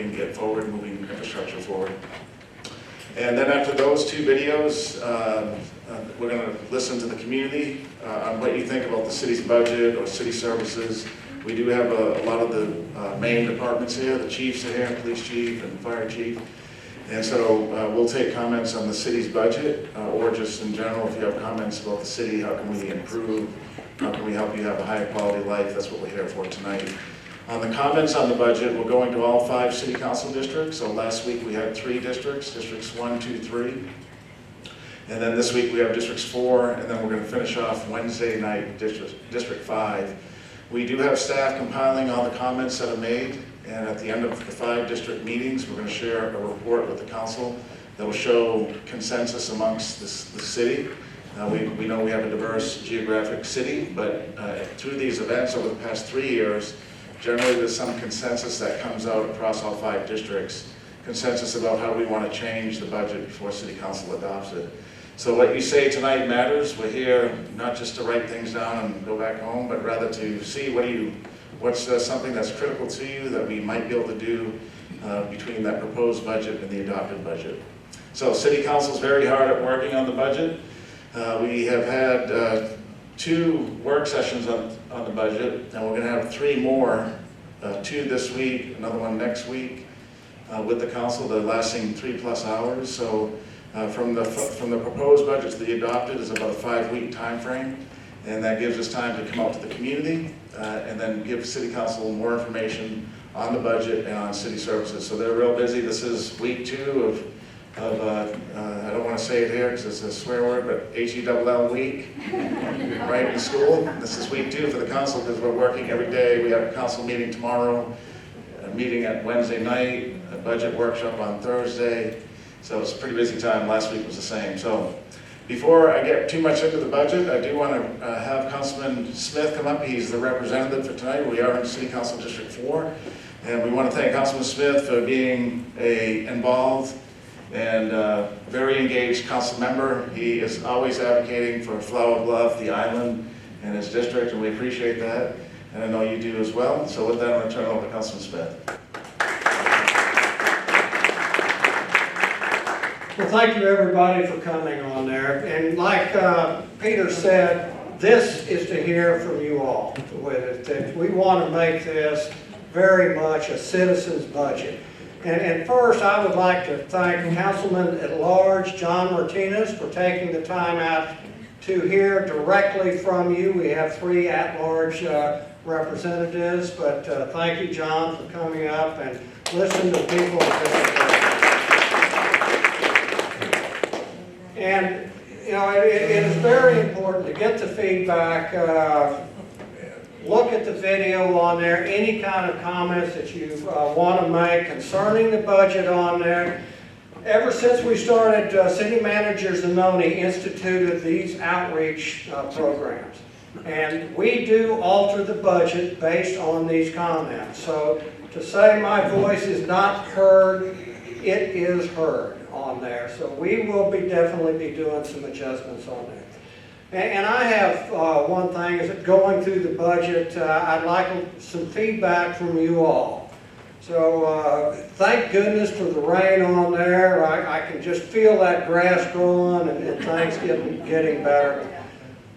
get forward, moving infrastructure forward. And then after those two videos, we're going to listen to the community on what you think about the city's budget or city services. We do have a lot of the main departments here. The chiefs are here, police chief and fire chief. And so we'll take comments on the city's budget or just in general, if you have comments about the city, how can we improve, how can we help you have a higher quality life. That's what we're here for tonight. On the comments on the budget, we're going to all 5 city council districts. So last week we had 3 districts, districts 1, 2, 3. And then this week we have districts 4, and then we're going to finish off Wednesday night, district 5. We do have staff compiling all the comments that are made, and at the end of the 5 district meetings, we're going to share a report with the council that will show consensus amongst the city. We know we have a diverse geographic city, but through these events over the past 3 years, generally there's some consensus that comes out across all 5 districts, consensus about how we want to change the budget before city council adopts it. So what you say tonight matters. We're here not just to write things down and go back home, but rather to see what's something that's critical to you that we might be able to do between that proposed budget and the adopted budget. So city council is very hard at working on the budget. We have had 2 work sessions on the budget, and we're going to have 3 more, 2 this week, another one next week with the council, they're lasting 3+ hours. So from the proposed budget to the adopted is about a 5-week time frame, and that gives us time to come out to the community and then give city council more information on the budget and on city services. So they're real busy. This is week 2 of I don't want to say it here because it's a swear word, but HELL week, right in school. This is week 2 for the council because we're working every day. We have a council meeting tomorrow, a meeting at Wednesday night, a budget workshop on Thursday. So it's a pretty busy time. Last week was the same. So before I get too much into the budget, I do want to have Councilman Smith come up. He's the representative for tonight. We are in City Council District 4. And we want to thank Councilman Smith for being involved and very engaged council member. He is always advocating for Flower Bluff, the island, and his district, and we appreciate that. And I know you do as well. So with that, I'm going to turn it over to Councilman Smith. Well, thank you everybody for coming on there. And like Peter said, this is to hear from you all with it. That we want to make this very much a citizen's budget. And first, I would like to thank Councilman at Large John Martinez for taking the time out to hear directly from you. We have 3 at-large representatives, but thank you, John, for coming up and listening to people. And, you know, it is very important to get the feedback, look at the video on there, any kind of comments that you want to make concerning the budget on there. Ever since we started, City Manager Zanoni instituted these outreach programs. And we do alter the budget based on these comments. So to say my voice is not heard, it is heard on there. So we will definitely be doing some adjustments on there. And I have one thing, is that going through the budget, I'd like some feedback from you all. So thank goodness for the rain on there. I can just feel that grass growing and things getting better.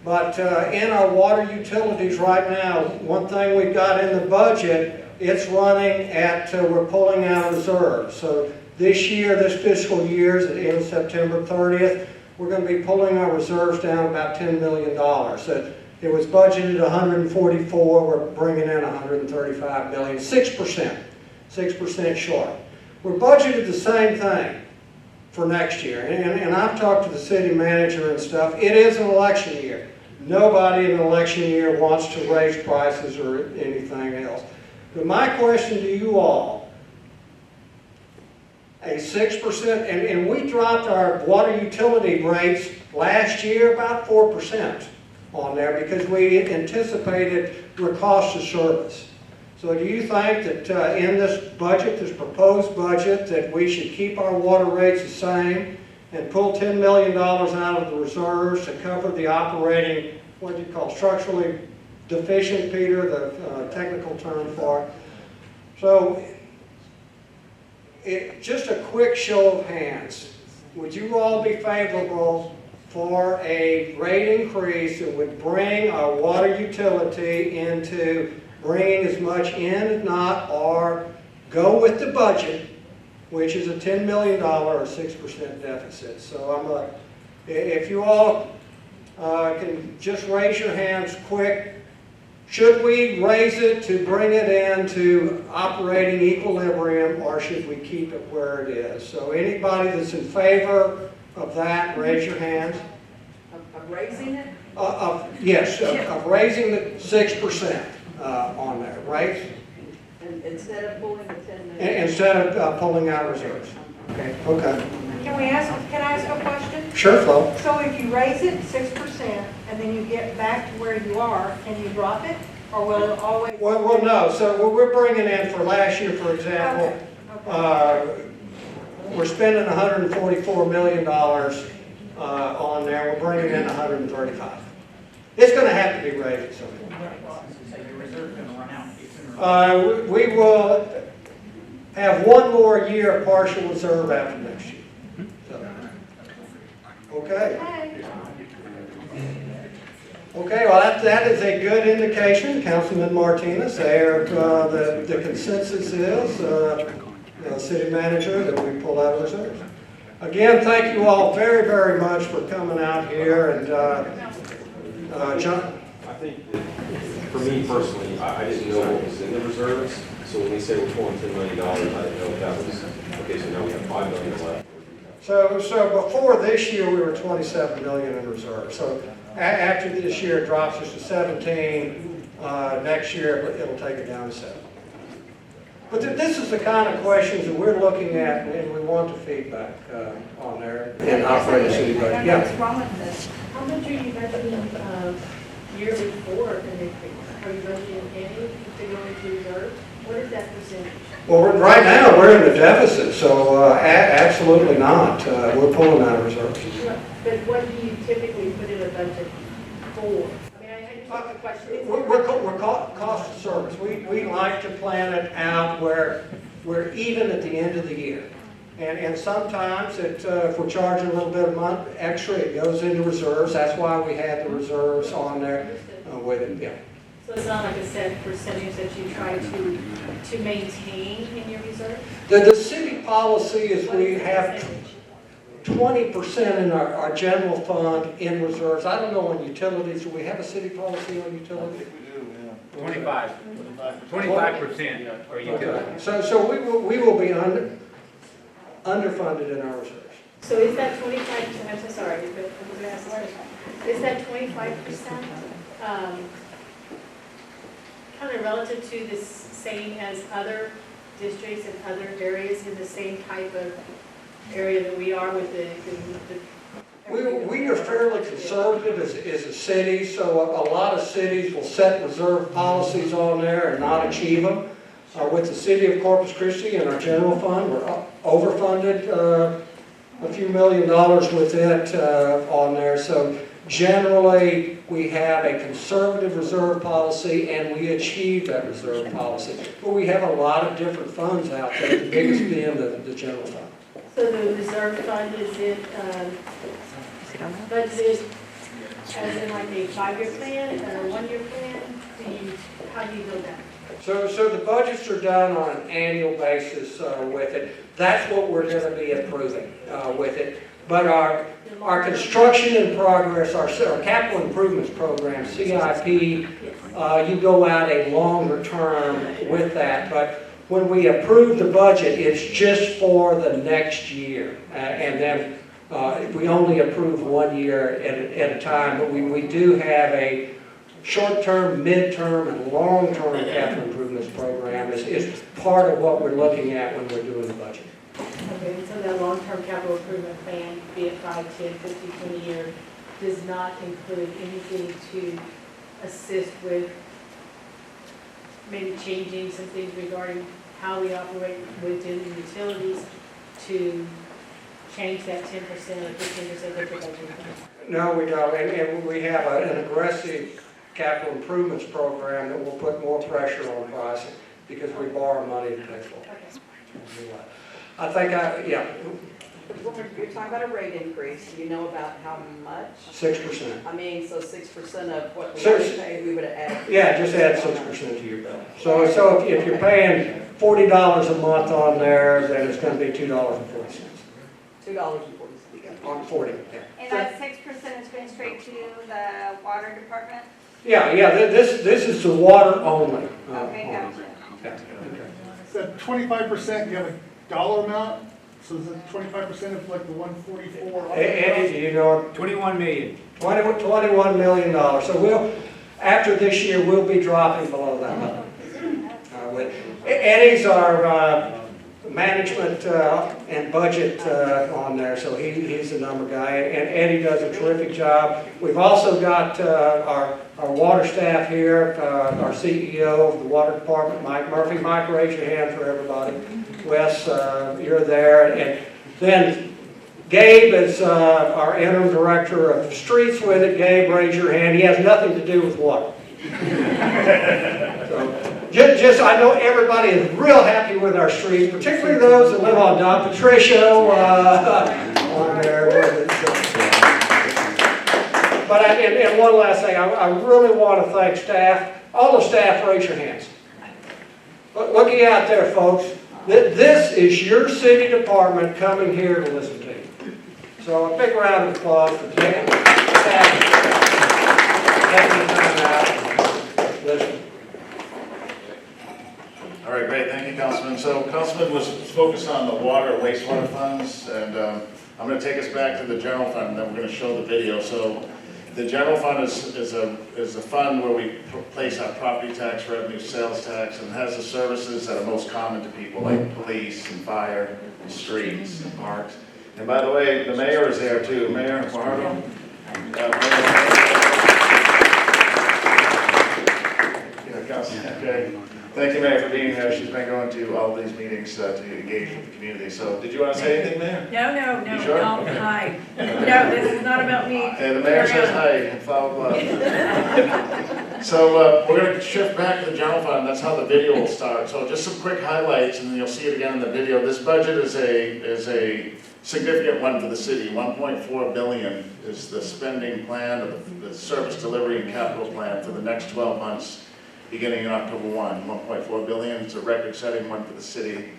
But in our water utilities right now, one thing we've got in the budget, it's running at, we're pulling out reserves. So this year, this fiscal year, at the end of September 30th, we're going to be pulling our reserves down about $10 million. So it was budgeted 144, we're bringing in 135 million, 6% short. We're budgeted the same thing for next year. And I've talked to the city manager and stuff. It is an election year. Nobody in an election year wants to raise prices or anything else. But my question to you all, a 6%, and we dropped our water utility rates last year about 4% on there because we anticipated the cost of service. So do you think that in this budget, this proposed budget, that we should keep our water rates the same and pull $10 million out of the reserves to cover the operating, what do you call, structurally deficient, Peter, the technical term for it? So just a quick show of hands. Would you all be favorable for a rate increase that would bring our water utility into bringing as much in as not, or go with the budget, which is a $10 million or 6% deficit? So if you all can just raise your hands quick. Should we raise it to bring it into operating equilibrium, or should we keep it where it is? So anybody that's in favor of that, raise your hands. Of raising it? Yes, of raising the 6% on there, right? And instead of pulling the 10 million? Instead of pulling out reserves. Okay. Okay. Can I ask a question? Sure, Flo. So if you raise it 6% and then you get back to where you are, can you drop it? Or will it always? Well, no. So we're bringing in for last year, for example, Okay. we're spending $144 million on there. We're bringing in 135. It's going to have to be raised at some point. So your reserve's going to run out. We will have one more year of partial reserve after next year. So, okay. Okay, well, that is a good indication, Councilman Martinez. There, the consensus is, city manager, that we pull out reserves. Again, thank you all very, very much for coming out here. And John? I think that, for me personally, I didn't know what was in the reserves. So when we say we're pulling $10 million, I didn't know if that was, okay, so now we have $5 million left. So before this year, we were 27 million in reserve. So after this year, it drops us to 17. Next year, it'll take it down to 7. But this is the kind of questions that we're looking at, and we want the feedback on there in operating city budget. Yeah. What's wrong with this? How much are you budgeting year before an increase? Are you budgeting any to go into reserve? What is that percentage? Well, right now, we're in a deficit, so absolutely not. We're pulling out of reserves. But what do you typically put in a budget for? I mean, I just have a question. We're cost of service. We like to plan it out where we're even at the end of the year. And sometimes if we're charging a little bit of money extra, it goes into reserves. That's why we had the reserves on there with it. Yeah. So it's not like a set percentage that you try to maintain in your reserve? The city policy is we What have percentage? 20% in our general fund in reserves. I don't know on utilities. Do we have a city policy on utilities? 25% for utilities. So we will be underfunded in our reserves. So is that 25%, I'm so sorry, but I'm going to ask this question. Is that 25% kind of relative to the same as other districts and other areas in the same type of area that we are with the We are fairly conservative as a city, so a lot of cities will set reserve policies on there and not achieve them. With the city of Corpus Christi and our general fund, we're overfunded a few $1 million with it on there. So generally, we have a conservative reserve policy and we achieve that reserve policy. But we have a lot of different funds out there, the biggest being the general fund. So the reserve fund, is it budgeted as in like a 5-year plan or a 1-year plan? How do you build that? So the budgets are done on an annual basis with it. That's what we're going to be approving with it. But our construction in progress, our capital improvements program, CIP, you go out a longer term with that. But when we approve the budget, it's just for the next year. And then we only approve 1 year at a time. But we do have a short-term, mid-term, and long-term capital improvements program is part of what we're looking at when we're doing the budget. Okay, so that long-term capital improvement plan, be it 5, 10, 15, 20 years, does not include anything to assist with maybe changing some things regarding how we operate within the utilities to change that 10% or 15% that you're budgeting? No, we don't. And we have an aggressive capital improvements program that will put more pressure on pricing because we borrow money to pay for it. Okay. I think yeah, You're talking about a rate increase, do you know about how much? 6%. I mean, so 6% of what we Six. already paid, we would have added. Yeah, just add 6% to your bill. So if you're paying $40 a month on there, then it's gonna be $2.40. $2.40. On 40, yeah. And that 6% is going straight to the water department? Yeah, this is the water only. Okay, gotcha. Yeah. That 25%, you have a dollar amount? So is it 25% of like the 144? And, you know, 21 million. $21 million. So after this year, we'll be dropping below that level. Eddie's our management and budget on there, so he's the number guy, and Eddie does a terrific job. We've also got our water staff here, our CEO of the water department, Mike Murphy. Mike, raise your hand for everybody. Wes, you're there, and then Gabe is our interim director of streets with it. Gabe, raise your hand. He has nothing to do with water. So, I know everybody is real happy with our streets, particularly those that live on Don Patricio on there. But and one last thing, I really want to thank staff. All the staff, raise your hands. Looky out there, folks. This is your city department coming here to listen to you. So a big round of applause for taking the time out. Listen. All right, great, thank you, Councilman. So Councilman was focused on the water and wastewater funds, and I'm going to take us back to the general fund, and then we're going to show the video. So the general fund is a fund where we place our property tax revenue, sales tax, and has the services that are most common to people, like police and fire, and streets and parks. And by the way, the mayor is there too. Mayor Fajardo? Okay. Thank you, Mayor, for being here. She's been going to all these meetings to engage with the community. So, did you want to say anything, Mayor? No, You sure? no, Okay. hi. No, this is not about me. Okay, the mayor says hi and follow up. So, we're going to shift back to the general fund. That's how the video will start. So, just some quick highlights, and you'll see it again in the video. This budget is a significant one for the city. 1.4 billion is the spending plan of the service delivery and capital plan for the next 12 months. Beginning in October 1, 1.4 billion. It's a record-setting one for the city,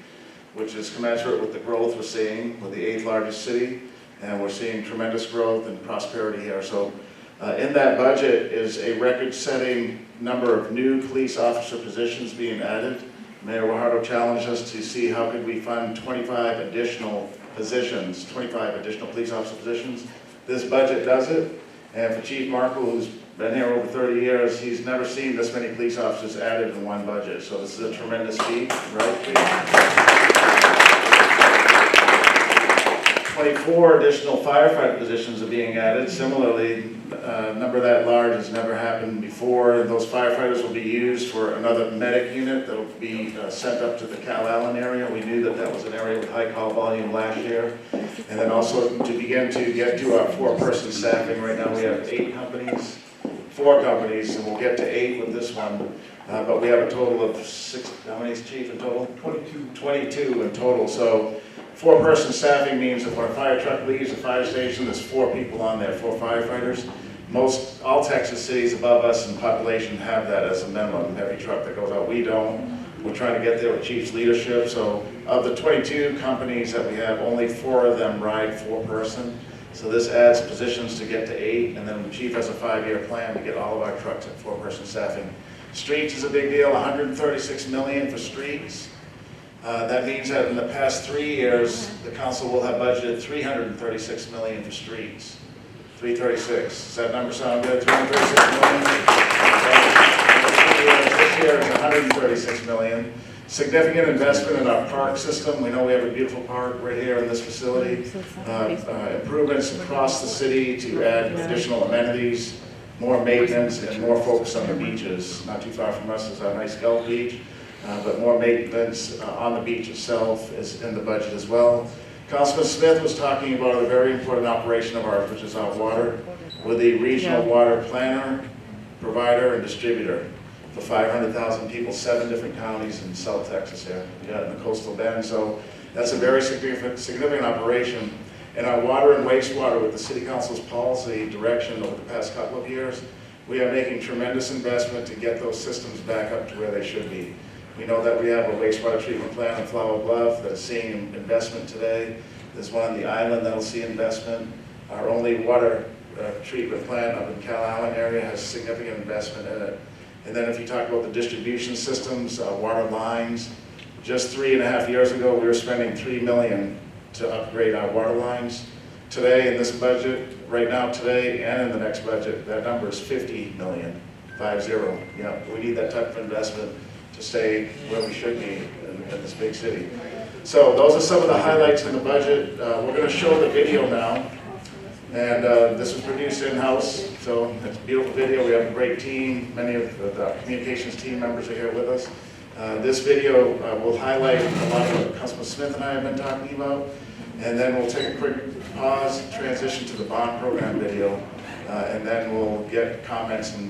which is commensurate with the growth we're seeing. We're the 8th largest city, and we're seeing tremendous growth and prosperity here. So in that budget is a record-setting number of new police officer positions being added. Mayor Fajardo challenged us to see how could we fund 25 additional positions, 25 additional police officer positions. This budget does it, and for Chief Markle, who's been here over 30 years, he's never seen this many police officers added in one budget. So this is a tremendous feat, right? 24 additional firefighter positions are being added. Similarly, a number that large has never happened before. Those firefighters will be used for another medic unit that will be sent up to the Cal Allen area. We knew that that was an area with high call volume last year. And then also to begin to get to our 4-person staffing. Right now we have 4 companies, and we'll get to 8 with this one. But we have a total of 6, how many is Chief in total? 22 in total. So 4-person staffing means if our fire truck leaves the fire station, there's 4 people on there, 4 firefighters. All Texas cities above us in population have that as a minimum, every truck that goes out. We don't. We're trying to get there with Chief's leadership. So of the 22 companies that we have, only 4 of them ride 4-person. So this adds positions to get to 8, and then the Chief has a 5-year plan to get all of our trucks at 4-person staffing. Streets is a big deal, $136 million for streets. That means that in the past 3 years, the council will have budgeted $336 million for streets. 336. Does that number sound good? 336 million. This year is $136 million. Significant investment in our park system. We know we have a beautiful park right here in this facility. Improvements across the city to add additional amenities, more maintenance, and more focus on the beaches. Not too far from us is our nice Gulf Beach, but more maintenance on the beach itself is in the budget as well. Councilman Smith was talking about a very important operation of ours, which is our water. We're the regional water planner, provider, and distributor for 500,000 people, 7 different counties in South Texas here. We got in the coastal bend. So That's a very significant operation. And our water and wastewater, with the City Council's policy direction over the past couple of years, we are making tremendous investment to get those systems back up to where they should be. We know that we have a wastewater treatment plant in Flower Bluff that's seeing investment today. There's one on the island that'll see investment. Our only water treatment plant up in Cal Allen area has significant investment in it. And then if you talk about the distribution systems, water lines, just 3.5 years ago, we were spending $3 million to upgrade our water lines. Today, in this budget, right now, today, and in the next budget, that number is $50 million, 50. Yeah, we need that type of investment to stay where we should be in this big city. So those are some of the highlights in the budget. We're going to show the video now. And this was produced in-house, so it's a beautiful video. We have a great team. Many of the communications team members are here with us. This video will highlight a lot of what Councilman Smith and I have been talking about. And then we'll take a quick pause, transition to the bond program video, and then we'll get comments and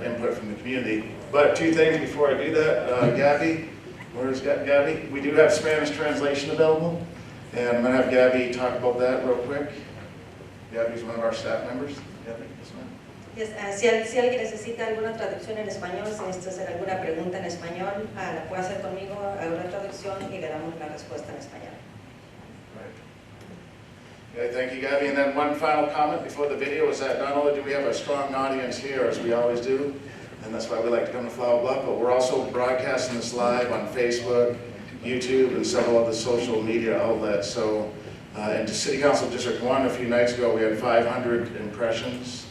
input from the community. But two things before I do that. Gabby, where's Gabby? We do have Spanish translation available, and I'm going to have Gabby talk about that real quick. Gabby's one of our staff members. Gabby, this one. Yes, si alguien necesita alguna traducción en español, si necesita hacer alguna pregunta en español, la puede hacer conmigo, hago la traducción y le damos la respuesta en español. Okay, thank you, Gabby. And then one final comment before the video is that not only do we have a strong audience here, as we always do, and that's why we like to come to Flower Bluff, but we're also broadcasting this live on Facebook, YouTube, and several other social media outlets. So, in City Council District 1, a few nights ago, we had 500 impressions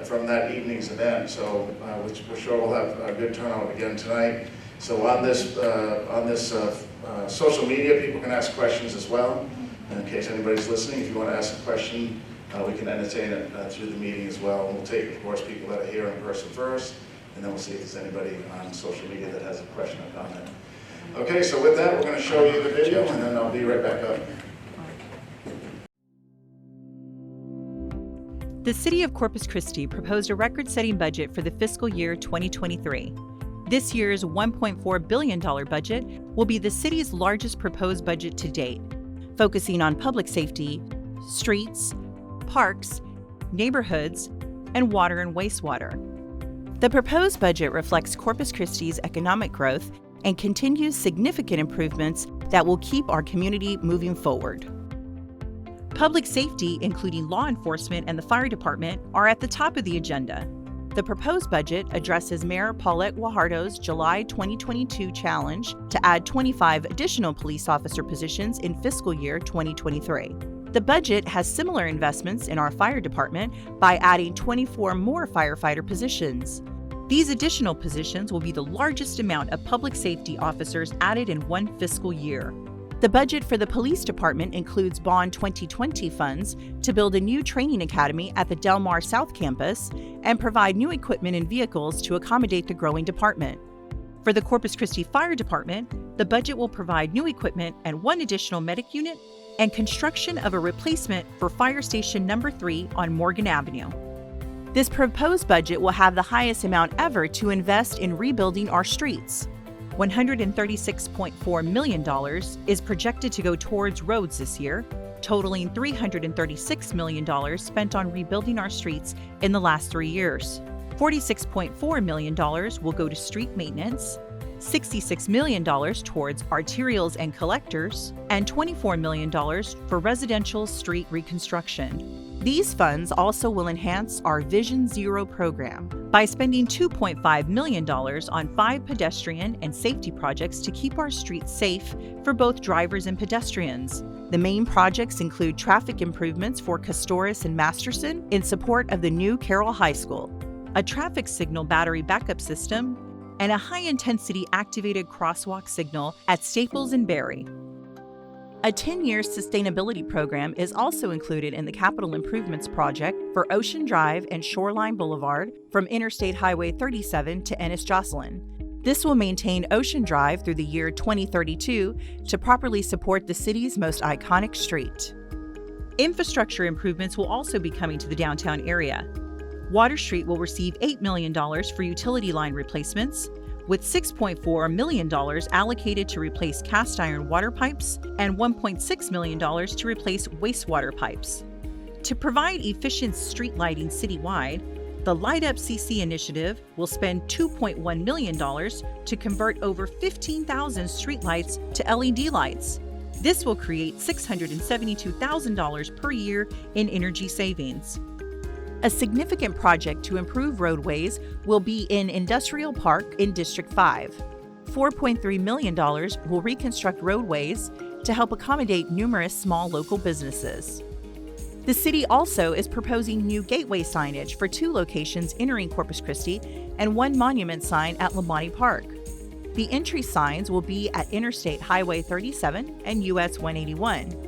from that evening's event. So, which we're sure we'll have a good turnout again tonight. So on this social media, people can ask questions as well. In case anybody's listening, if you want to ask a question, we can entertain it through the meeting as well. And we'll take, of course, people that are here in person first, and then we'll see if there's anybody on social media that has a question or comment. Okay, so with that, we're going to show you the video, and then I'll be right back up. The City of Corpus Christi proposed a record-setting budget for the fiscal year 2023. This year's $1.4 billion budget will be the city's largest proposed budget to date, focusing on public safety, streets, parks, neighborhoods, and water and wastewater. The proposed budget reflects Corpus Christi's economic growth and continues significant improvements that will keep our community moving forward. Public safety, including law enforcement and the fire department, are at the top of the agenda. The proposed budget addresses Mayor Paulette Guajardo's July 2022 challenge to add 25 additional police officer positions in fiscal year 2023. The budget has similar investments in our fire department by adding 24 more firefighter positions. These additional positions will be the largest amount of public safety officers added in one fiscal year. The budget for the police department includes Bond 2020 funds to build a new training academy at the Del Mar South campus and provide new equipment and vehicles to accommodate the growing department. For the Corpus Christi Fire Department, the budget will provide new equipment and one additional medic unit and construction of a replacement for Fire Station Number 3 on Morgan Avenue. This proposed budget will have the highest amount ever to invest in rebuilding our streets. $136.4 million is projected to go towards roads this year, totaling $336 million spent on rebuilding our streets in the last 3 years. $46.4 million will go to street maintenance, $66 million towards arterials and collectors, and $24 million for residential street reconstruction. These funds also will enhance our Vision Zero program by spending $2.5 million on 5 pedestrian and safety projects to keep our streets safe for both drivers and pedestrians. The main projects include traffic improvements for Castoris and Masterson in support of the new Carroll High School, a traffic signal battery backup system, and a high-intensity activated crosswalk signal at Staples and Berry. A 10-year sustainability program is also included in the capital improvements project for Ocean Drive and Shoreline Boulevard from Interstate Highway 37 to Ennis-Jocelyn. This will maintain Ocean Drive through the year 2032 to properly support the city's most iconic street. Infrastructure improvements will also be coming to the downtown area. Water Street will receive $8 million for utility line replacements, with $6.4 million allocated to replace cast iron water pipes and $1.6 million to replace wastewater pipes. To provide efficient street lighting citywide, the Light Up CC initiative will spend $2.1 million to convert over 15,000 streetlights to LED lights. This will create $672,000 per year in energy savings. A significant project to improve roadways will be in Industrial Park in District 5. $4.3 million will reconstruct roadways to help accommodate numerous small local businesses. The city also is proposing new gateway signage for 2 locations entering Corpus Christi and 1 monument sign at Lamani Park. The entry signs will be at Interstate Highway 37 and US 181.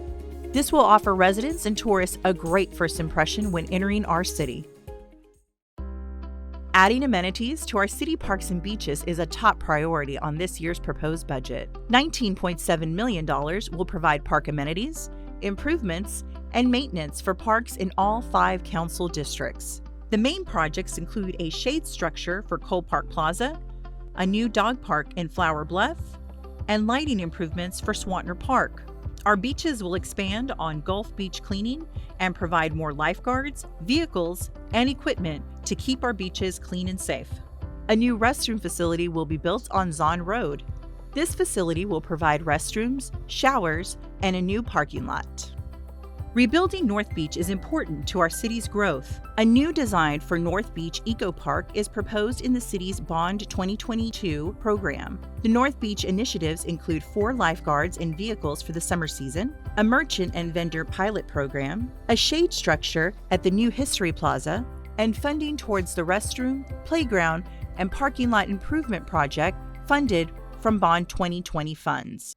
This will offer residents and tourists a great first impression when entering our city. Adding amenities to our city parks and beaches is a top priority on this year's proposed budget. $19.7 million will provide park amenities, improvements, and maintenance for parks in all 5 council districts. The main projects include a shade structure for Cole Park Plaza, a new dog park in Flower Bluff, and lighting improvements for Swantner Park. Our beaches will expand on Gulf Beach cleaning and provide more lifeguards, vehicles, and equipment to keep our beaches clean and safe. A new restroom facility will be built on Zahn Road. This facility will provide restrooms, showers, and a new parking lot. Rebuilding North Beach is important to our city's growth. A new design for North Beach Eco Park is proposed in the city's Bond 2022 program. The North Beach initiatives include 4 lifeguards and vehicles for the summer season, a merchant and vendor pilot program, a shade structure at the new History Plaza, and funding towards the restroom, playground, and parking lot improvement project funded from Bond 2020 funds.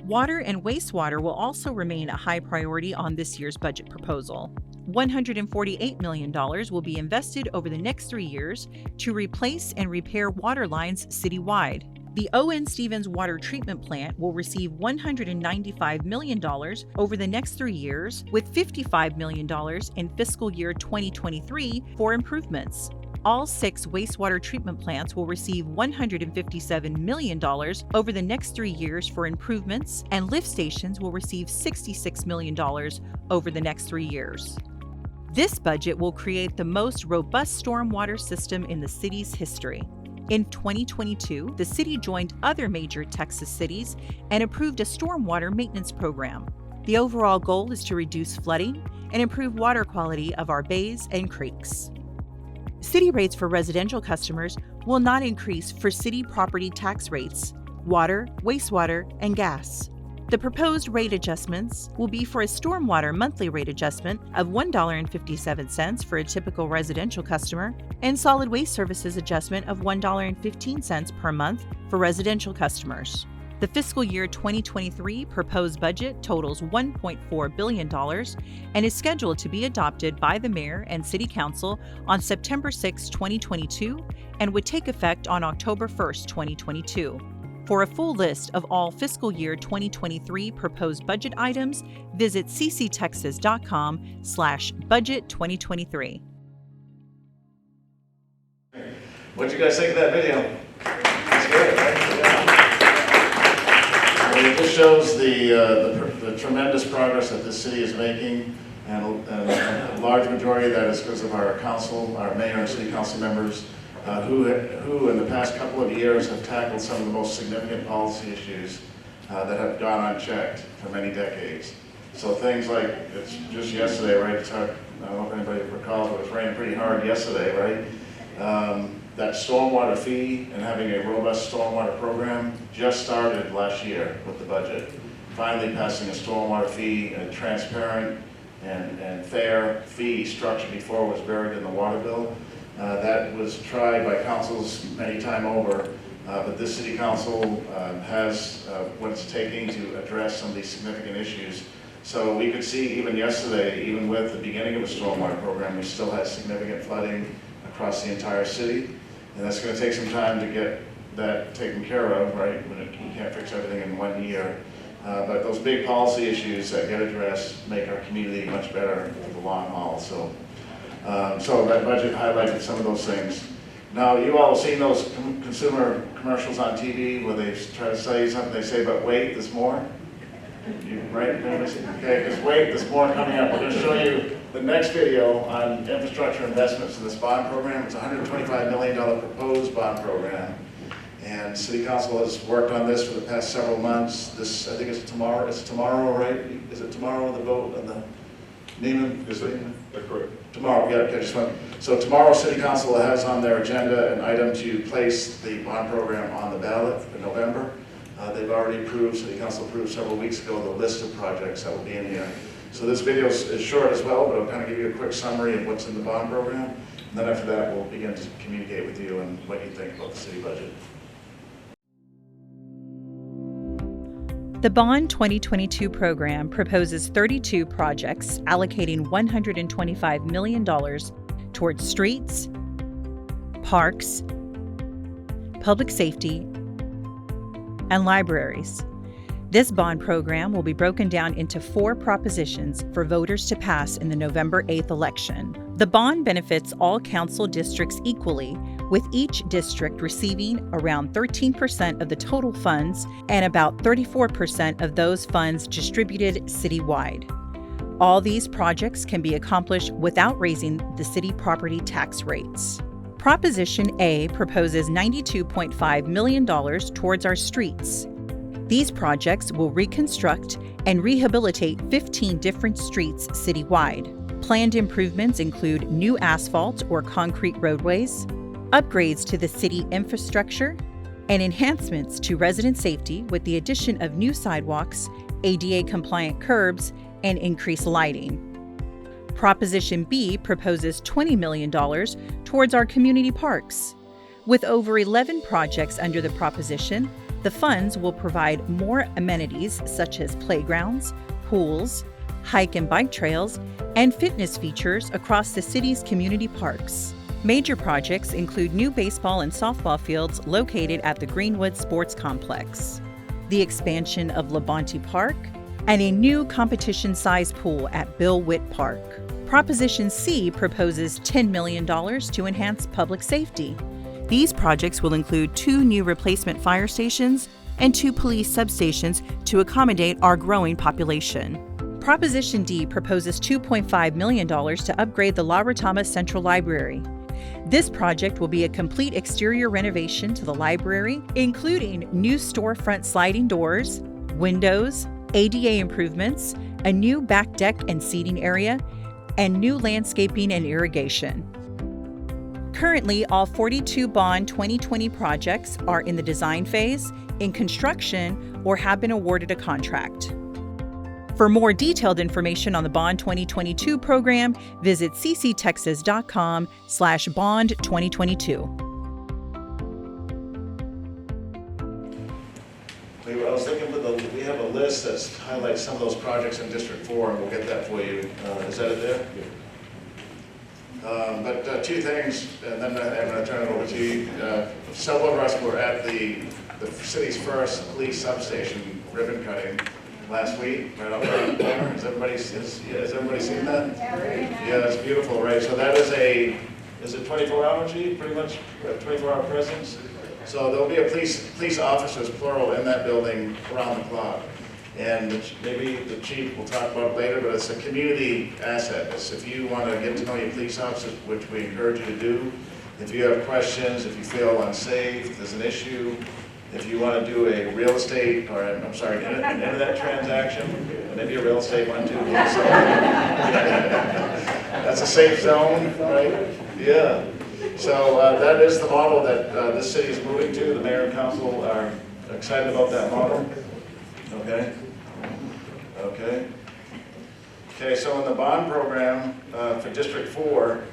Water and wastewater will also remain a high priority on this year's budget proposal. $148 million will be invested over the next 3 years to replace and repair water lines citywide. The O.N. Stevens Water Treatment Plant will receive $195 million over the next 3 years, with $55 million in fiscal year 2023 for improvements. All 6 wastewater treatment plants will receive $157 million over the next 3 years for improvements, and lift stations will receive $66 million over the next 3 years. This budget will create the most robust stormwater system in the city's history. In 2022, the city joined other major Texas cities and approved a stormwater maintenance program. The overall goal is to reduce flooding and improve water quality of our bays and creeks. City rates for residential customers will not increase for city property tax rates, water, wastewater, and gas. The proposed rate adjustments will be for a stormwater monthly rate adjustment of $1.57 for a typical residential customer and solid waste services adjustment of $1.15 per month for residential customers. The fiscal year 2023 proposed budget totals $1.4 billion and is scheduled to be adopted by the Mayor and City Council on September 6, 2022, and would take effect on October 1, 2022. For a full list of all fiscal year 2023 proposed budget items, visit cctexas.com/budget2023. What'd you guys think of that video? It's good, right? Yeah. It just shows the tremendous progress that this city is making, and a large majority of that is because of our council, our mayor and city council members, who in the past couple of years have tackled some of the most significant policy issues that have gone unchecked for many decades. So things like, it's just yesterday, right, I don't know if anybody recalls, but it was raining pretty hard yesterday, right? That stormwater fee and having a robust stormwater program just started last year with the budget. Finally passing a stormwater fee, a transparent and fair fee structure before it was buried in the water bill. That was tried by councils many times over, but this city council has what it's taking to address some of these significant issues. So we could see even yesterday, even with the beginning of a stormwater program, we still had significant flooding across the entire city. And that's going to take some time to get that taken care of, right? You can't fix everything in 1 year. But those big policy issues that get addressed make our community much better for the long haul. So that budget highlighted some of those things. Now, you all have seen those consumer commercials on TV where they try to sell you something, they say, but wait, there's more? Right? Okay, because wait, there's more coming up. We're going to show you the next video on infrastructure investments in this bond program. It's a $125 million proposed bond program. And City Council has worked on this for the past several months. This, I think it's tomorrow. It's tomorrow, right? Is it tomorrow, the vote on the Neiman? Is it? That's correct. Tomorrow, yeah, okay, just one. So tomorrow, City Council has on their agenda an item to place the bond program on the ballot for November. They've already approved, City Council approved several weeks ago, the list of projects that will be in here. So this video is short as well, but I'll kind of give you a quick summary of what's in the bond program. And then after that, we'll begin to communicate with you and what you think about the city budget. The Bond 2022 program proposes 32 projects allocating $125 million towards streets, parks, public safety, and libraries. This bond program will be broken down into 4 propositions for voters to pass in the November 8th election. The bond benefits all council districts equally, with each district receiving around 13% of the total funds and about 34% of those funds distributed citywide. All these projects can be accomplished without raising the city property tax rates. Proposition A proposes $92.5 million towards our streets. These projects will reconstruct and rehabilitate 15 different streets citywide. Planned improvements include new asphalt or concrete roadways, upgrades to the city infrastructure, and enhancements to resident safety with the addition of new sidewalks, ADA-compliant curbs, and increased lighting. Proposition B proposes $20 million towards our community parks. With over 11 projects under the proposition, the funds will provide more amenities such as playgrounds, pools, hike and bike trails, and fitness features across the city's community parks. Major projects include new baseball and softball fields located at the Greenwood Sports Complex, the expansion of Labonte Park, and a new competition-sized pool at Bill Witt Park. Proposition C proposes $10 million to enhance public safety. These projects will include 2 new replacement fire stations and 2 police substations to accommodate our growing population. Proposition D proposes $2.5 million to upgrade the La Retama Central Library. This project will be a complete exterior renovation to the library, including new storefront sliding doors, windows, ADA improvements, a new back deck and seating area, and new landscaping and irrigation. Currently, all 42 Bond 2020 projects are in the design phase, in construction, or have been awarded a contract. For more detailed information on the Bond 2022 program, visit cctexas.com/bond2022. I was looking for we have a list that highlights some of those projects in District 4, and we'll get that for you. Is that it there? But 2 things, and then I'm going to turn it over to you. Several of us were at the city's first police substation ribbon cutting last week, right up around the corner. Has everybody seen that? Yeah, it's beautiful, right? So that is is it 24-hour, Chief? Pretty much 24-hour presence. So there'll be a police officers, plural, in that building around the clock. And maybe the chief will talk about it later, but it's a community asset. If you want to get to know your police officers, which we encourage you to do, if you have questions, if you feel unsafe, if there's an issue, if you want to do a real estate, or an internet transaction, maybe a real estate one too. So, that's a safe zone, right? Yeah. So that is the model that this city is moving to. The mayor and council are excited about that model. Okay. Okay, so in the bond program for District 4,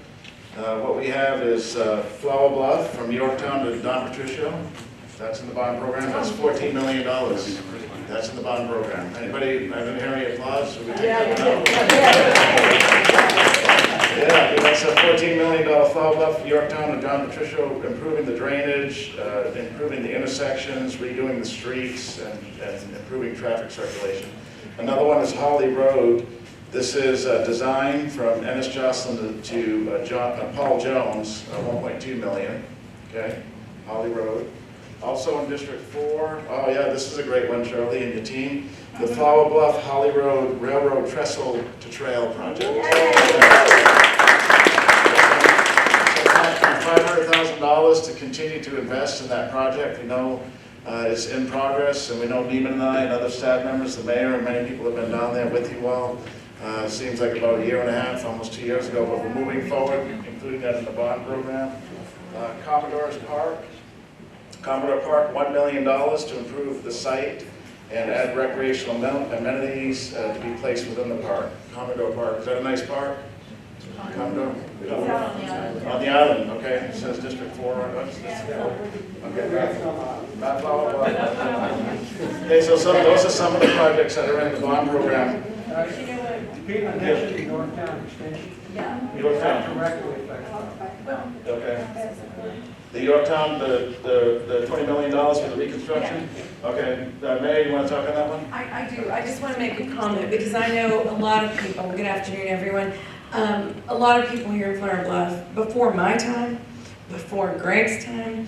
what we have is Flower Bluff from Yorktown to Don Patricio. That's in the bond program. That's $14 million. That's in the bond program. Anybody, I didn't hear any applause? So we take that one out. Yeah, that's a $14 million Flower Bluff, Yorktown to Don Patricio, improving the drainage, improving the intersections, redoing the streets, and improving traffic circulation. Another one is Holly Road. This is design from Ennis Jocelyn to Paul Jones, $1.2 million. okay, Holly Road. Also in District 4, oh yeah, this is a great one, Shirley and your team, the Flower Bluff Holly Road Railroad Trestle to Trail Project. $500,000 to continue to invest in that project. We know it's in progress, and we know Neiman and I and other staff members, the mayor, and many people have been down there with you all. Seems like about a year and a half, almost 2 years ago, but we're moving forward, including that in the bond program. Commodore Park, $1 million to improve the site and add recreational amenities to be placed within the park. Commodore Park, is that a nice park? Commodore? On the island, okay, it says District 4 on us. Okay, not Flower Bluff. Okay, so those are some of the projects that are in the bond program. People mentioned Yorktown Extension. Yorktown. Directly affects. Okay. The Yorktown, the $20 million for the reconstruction? Okay, May, you want to talk on that one? I do. I just want to make a comment because I know a lot of people, good afternoon everyone, a lot of people here in Flower Bluff, before my time, before Greg's time,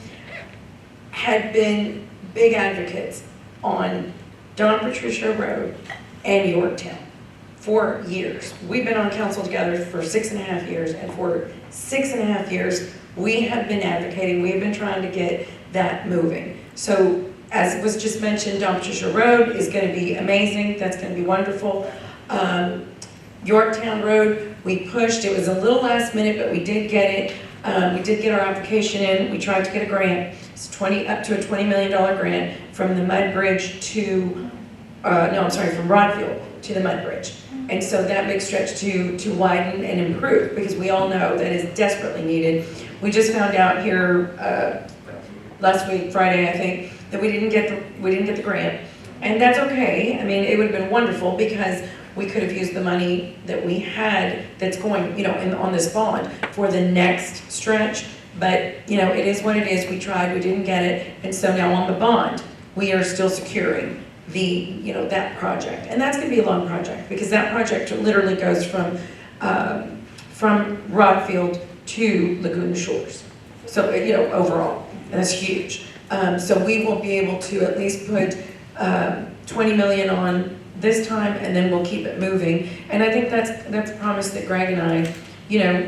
had been big advocates on Don Patricio Road and Yorktown for years. We've been on council together for 6.5 years, and for 6.5 years, we have been advocating, we have been trying to get that moving. So, as was just mentioned, Don Patricio Road is going to be amazing. That's going to be wonderful. Yorktown Road, we pushed. It was a little last minute, but we did get it. We did get our application in. We tried to get a grant. It's up to a $20 million grant from the Mud Bridge to, from Rodfield to the Mud Bridge. And so that big stretch to widen and improve, because we all know that is desperately needed. We just found out here last week, Friday, I think, that we didn't get the grant, and that's okay. I mean, it would have been wonderful because we could have used the money that we had that's going, on this bond for the next stretch. But it is what it is. We tried, we didn't get it, and so now on the bond, we are still securing that project, and that's going to be a long project because that project literally goes from Rodfield to Laguna Shores. So overall, and that's huge. So we will be able to at least put 20 million on this time, and then we'll keep it moving. And I think that's a promise that Greg and I,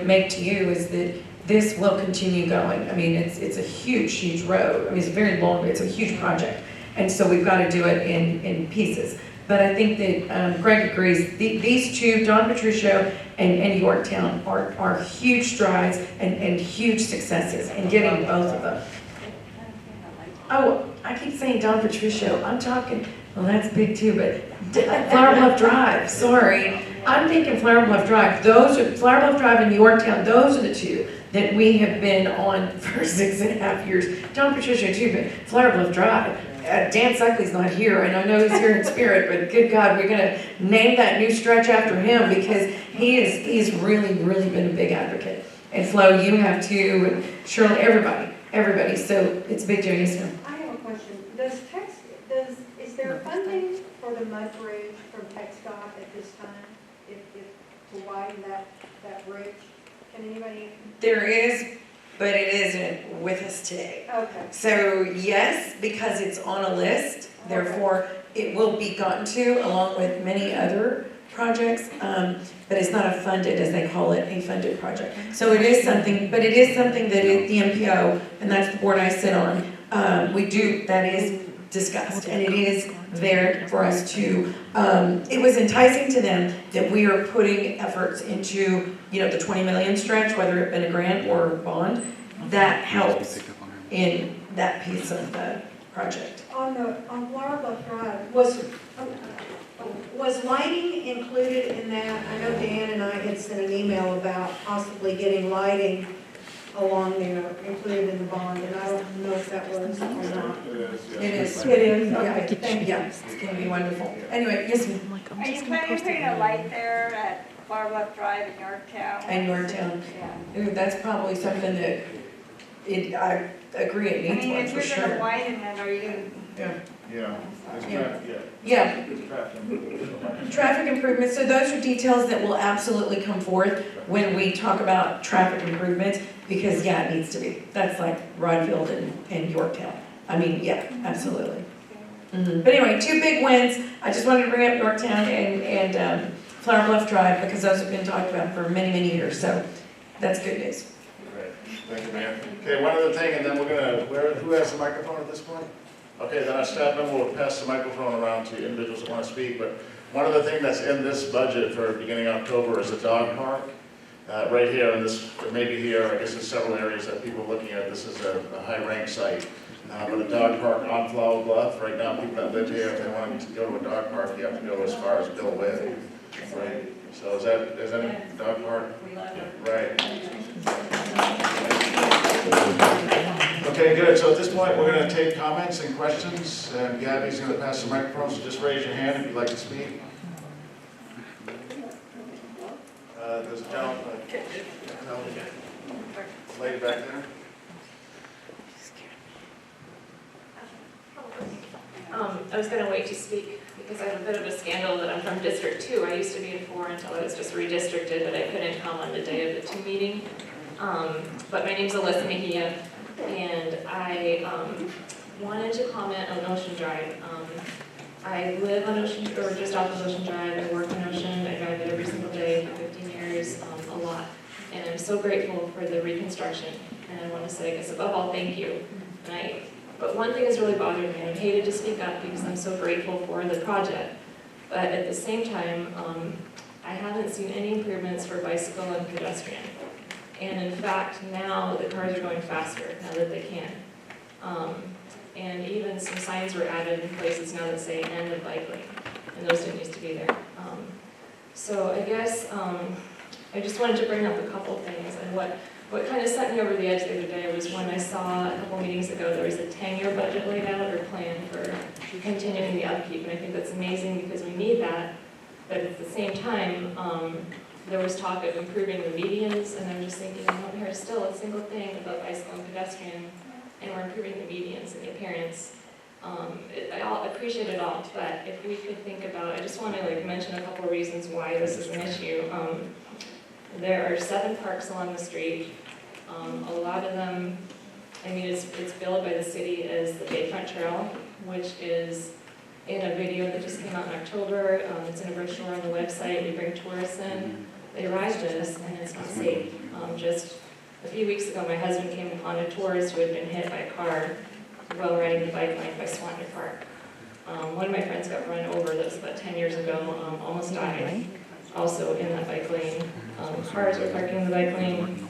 make to you, is that this will continue going. I mean, it's a huge road. I mean, it's very long. It's a huge project. And so we've got to do it in pieces. But I think that Greg agrees. These two, Don Patricio and Yorktown, are huge strides and huge successes in getting both of them. Oh, I keep saying Don Patricio. I'm talking, well, that's big too, but Flower Bluff Drive, sorry. I'm thinking Flower Bluff Drive. Flower Bluff Drive and Yorktown, those are the two that we have been on for 6.5 years. Don Patricio too, but Flower Bluff Drive. Dan Suckley's not here, and I know he's here in spirit, but good God, we're going to name that new stretch after him because he's really been a big advocate. And Flo, you have too, and Shirley, everybody. So it's a big journey. So. I have a question. Is there funding for the mud bridge from TxDOT at this time, if to widen that bridge? Can anybody? There is, but it isn't with us today. Okay. So yes, because it's on a list, therefore it will be gotten to along with many other projects, but it's not a funded, as they call it, a funded project. So it is something, but it is something that the MPO, and that's the board I sit on, that is discussed, and it is there for us to, it was enticing to them that we are putting efforts into, the 20 million stretch, whether it been a grant or a bond, that helps in that piece of the project. On Flower Bluff Drive, was lighting included in that? I know Dan and I had sent an email about possibly getting lighting along there included in the bond, and I don't know if that was or not. It is. It is. Yeah, Okay, thank you. it's going to be wonderful. Anyway, yes, ma'am. Are you planning on putting a light there at Flower Bluff Drive in Yorktown? And Yorktown. Yeah. Ooh, that's probably something that I agree it needs one if for you're sure. going to widen it, are you going to Yeah. Yeah. There's Yeah. traffic, Yeah, There's traffic. traffic improvements, so those are details that will absolutely come forth when we talk about traffic improvements, because, yeah, it needs to be. That's like Rodfield and Yorktown. I mean, yeah, absolutely. But anyway, 2 big wins. I just wanted to bring up Yorktown and Flower Bluff Drive, because those have been talked about for many, many years, so that's good news. Great. Thank you, Mayor. Okay, one other thing, and then we're gonna, who has the microphone at this point? Okay, then our staff member will pass the microphone around to individuals that want to speak, but one other thing that's in this budget for beginning October is a dog park. Right here, and this, maybe here, I guess there's several areas that people are looking at, this is a high-ranked site. But a dog park on Flower Bluff, right now, people that live here, if they want to go to a dog park, you have to go as far as Bill Witt. Right, so is any dog park? Right. Okay, good, so at this point, we're gonna take comments and questions, and Gabby's gonna pass the microphone, so just raise your hand if you'd like to speak. There's a gentleman, lady back there. I was going to wait to speak because I have a bit of a scandal that I'm from District 2. I used to be in 4 until I was just redistricted, but I couldn't come on the day of the 2 meeting. But my name's Alyssa Mejia, and I wanted to comment on Ocean Drive. I live on Ocean, or just off of Ocean Drive. I work on Ocean. I drive it every single day for 15 years, a lot. And I'm so grateful for the reconstruction. And I want to say, I guess, above all, thank you. But one thing has really bothered me, and I've hated to speak up because I'm so grateful for the project. But at the same time, I haven't seen any improvements for bicycle and pedestrian. And in fact, now the cars are going faster, now that they can. And even some signs were added in places now that say end of bike lane, and those didn't used to be there. So I guess I just wanted to bring up a couple things, and what kind of set me over the edge the other day was when I saw a couple meetings ago there was a 10-year budget laid out or plan for continuing the upkeep, and I think that's amazing because we need that. But at the same time, there was talk of improving the medians, and I'm just thinking, well, there's still a single thing about bicycle and pedestrian, and we're improving the medians and the appearance. I appreciate it all, but if we could think about, I just want to mention a couple of reasons why this is an issue. There are 7 parks along the street. A lot of them, I mean, it's billed by the city as the Bayfront Trail, which is in a video that just came out in October. It's in a brochure on the website. We bring tourists in. They ride this, and it's not safe. Just a few weeks ago, my husband came upon a tourist who had been hit by a car while riding the bike lane by Swanton Park. One of my friends got run over, that was about 10 years ago, almost died, also in that bike lane. Cars were parking in the bike lane.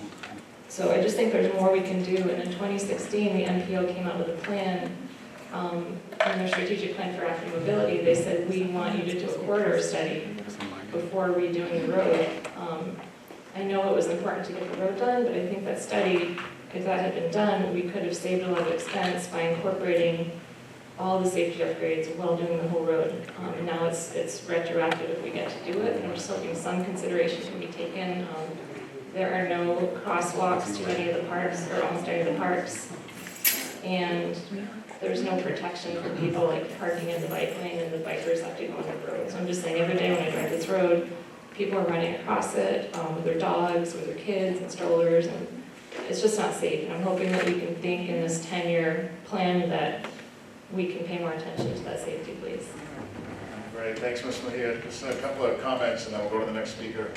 So I just think there's more we can do, and in 2016, the MPO came out with a plan, in their strategic plan for active mobility. They said, we want you to do a corridor study before redoing the road. I know it was important to get the road done, but I think that study, if that had been done, we could have saved a lot of expense by incorporating all the safety upgrades while doing the whole road. Now it's retroactive if we get to do it, and I'm just hoping some consideration can be taken. There are no crosswalks to any of the parks, or almost any of the parks, and there's no protection for people parking in the bike lane, and the bikers have to go on the road. So I'm just saying, every day when I drive this road, people are running across it with their dogs, with their kids and strollers, and it's just not safe. And I'm hoping that we can think in this 10-year plan that we can pay more attention to that safety, please. Great, thanks, Ms. Mejia. Just a couple of comments, and then we'll go to the next speaker.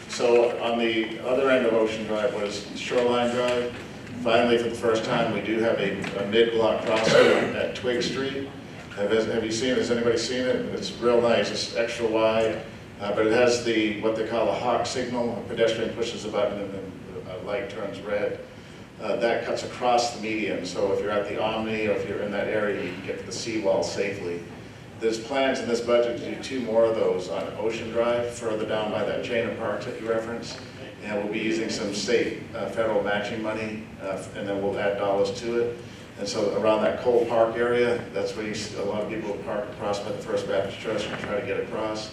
So on the other end of Ocean Drive was Shoreline Drive. Finally, for the first time, we do have a mid-block crossing at Twig Street. Have you seen it? Has anybody seen it? It's real nice. It's extra wide, but it has what they call a hawk signal. A pedestrian pushes a button and the light turns red. That cuts across the median, so if you're at the Omni or if you're in that area, you can get to the seawall safely. There's plans in this budget to do 2 more of those on Ocean Drive, further down by that chain of parks that you referenced. And we'll be using some state federal matching money, and then we'll add dollars to it. And so around that Cole Park area, that's where you see a lot of people park across by the First Baptist Church and try to get across.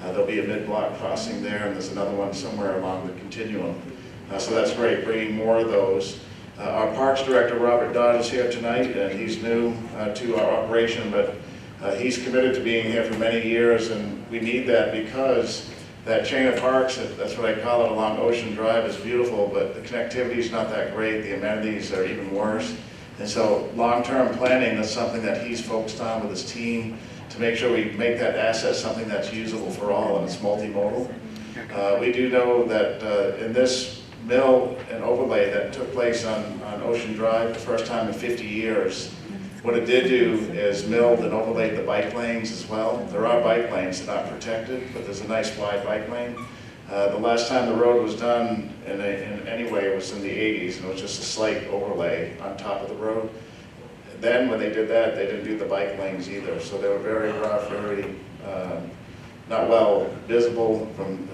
There'll be a mid-block crossing there, and there's another one somewhere along the continuum. So that's great, bringing more of those. Our Parks Director, Robert Dodd, is here tonight, and he's new to our operation, but he's committed to being here for many years, and we need that because that chain of parks, that's what I call it, along Ocean Drive, is beautiful, but the connectivity is not that great. The amenities are even worse. And so long-term planning is something that he's focused on with his team to make sure we make that asset something that's usable for all and it's multimodal. We do know that in this mill and overlay that took place on Ocean Drive, the first time in 50 years, what it did do is milled and overlaid the bike lanes as well. There are bike lanes, they're not protected, but there's a nice wide bike lane. The last time the road was done in any way was in the 80s, and it was just a slight overlay on top of the road. Then when they did that, they didn't do the bike lanes either, so they were very rough, very not well visible from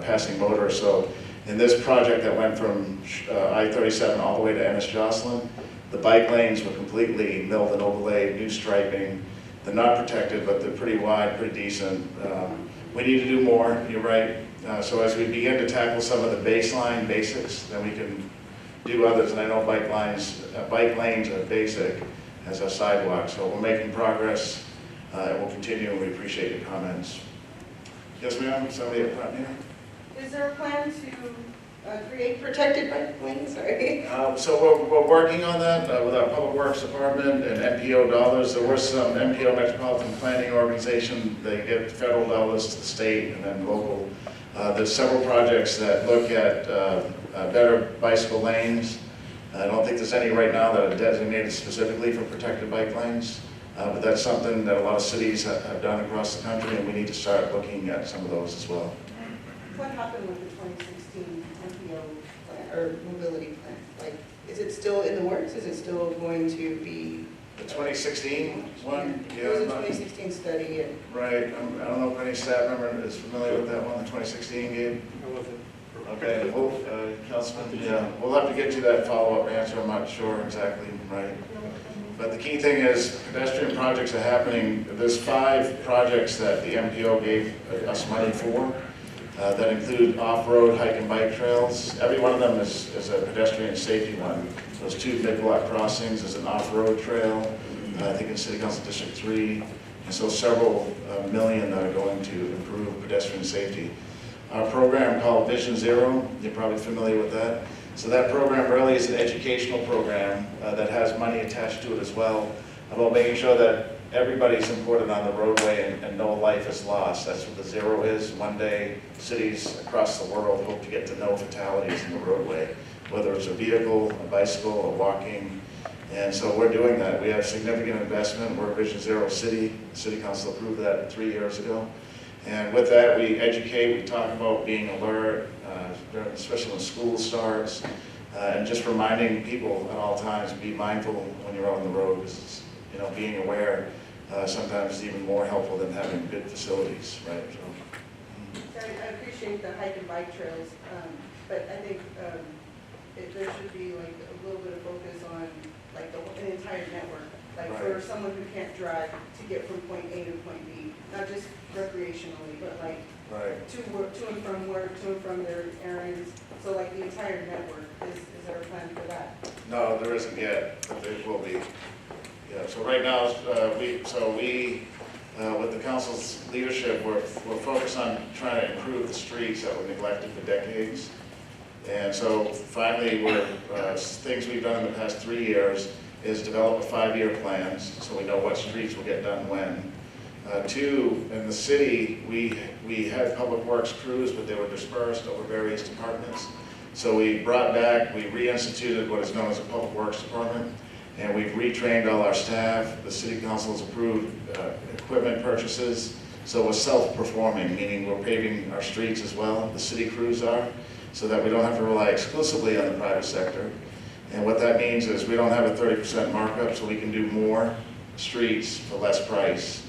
passing motorists. So in this project that went from I-37 all the way to Ennis Jocelyn, the bike lanes were completely milled and overlaid, new striping. They're not protected, but they're pretty wide, pretty decent. We need to do more, you're right. So as we begin to tackle some of the baseline basics, then we can do others. And I know bike lanes are basic as our sidewalks. So we're making progress, and we'll continue, and we appreciate your comments. Yes, ma'am, somebody up front here? Is there a plan to create protected bike lanes? Sorry. So we're working on that with our Public Works Department and MPO dollars. There were some MPO Metropolitan Planning Organization. They get federal dollars to the state and then local. There's several projects that look at better bicycle lanes. I don't think there's any right now that are designated specifically for protected bike lanes, but that's something that a lot of cities have done across the country, and we need to start looking at some of those as well. What happened with the 2016 MPO plan, or mobility plan? Like, is it still in the works? Is it still going to be? The 2016 one? There was a 2016 study. And right. I don't know if any staff member is familiar with that one, the 2016 game? I wasn't. Okay, well, Councilman, yeah, we'll have to get you that follow-up answer. I'm not sure exactly, right? But the key thing is pedestrian projects are happening. There's 5 projects that the MPO gave us money for. That include off-road hike and bike trails. Every one of them is a pedestrian safety one. Those 2 mid-block crossings is an off-road trail, I think in City Council District 3. And so several million that are going to improve pedestrian safety. Our program called Vision Zero, you're probably familiar with that. So that program really is an educational program that has money attached to it as well, about making sure that everybody's important on the roadway and no life is lost. That's what the zero is. One day, cities across the world hope to get to no fatalities in the roadway, whether it's a vehicle, a bicycle, or walking. And so we're doing that. We have significant investment. We're a Vision Zero city. The City Council approved that 3 years ago. And with that, we educate, we talk about being alert, especially when school starts, and just reminding people at all times, be mindful when you're out on the road, because you know, being aware sometimes is even more helpful than having good facilities, right? I appreciate the hike and bike trails, but I think there should be like a little bit of focus on like an entire network, like for someone who can't drive to get from point A to point B, not just recreationally, but like to and from work, to and from their errands. So like the entire network, is there a plan for that? No, there isn't yet, but there will be. Yeah, so right now, with the council's leadership, we're focused on trying to improve the streets that were neglected for decades. And so finally, things we've done in the past 3 years is develop a 5-year plan, so we know what streets will get done when. 2, in the city, we had public works crews, but they were dispersed over various departments. So we brought back, we reinstituted what is known as a public works department, and we've retrained all our staff. The city council has approved equipment purchases, so we're self-performing, meaning we're paving our streets as well, the city crews are, so that we don't have to rely exclusively on the private sector. And what that means is we don't have a 30% markup, so we can do more streets for less price.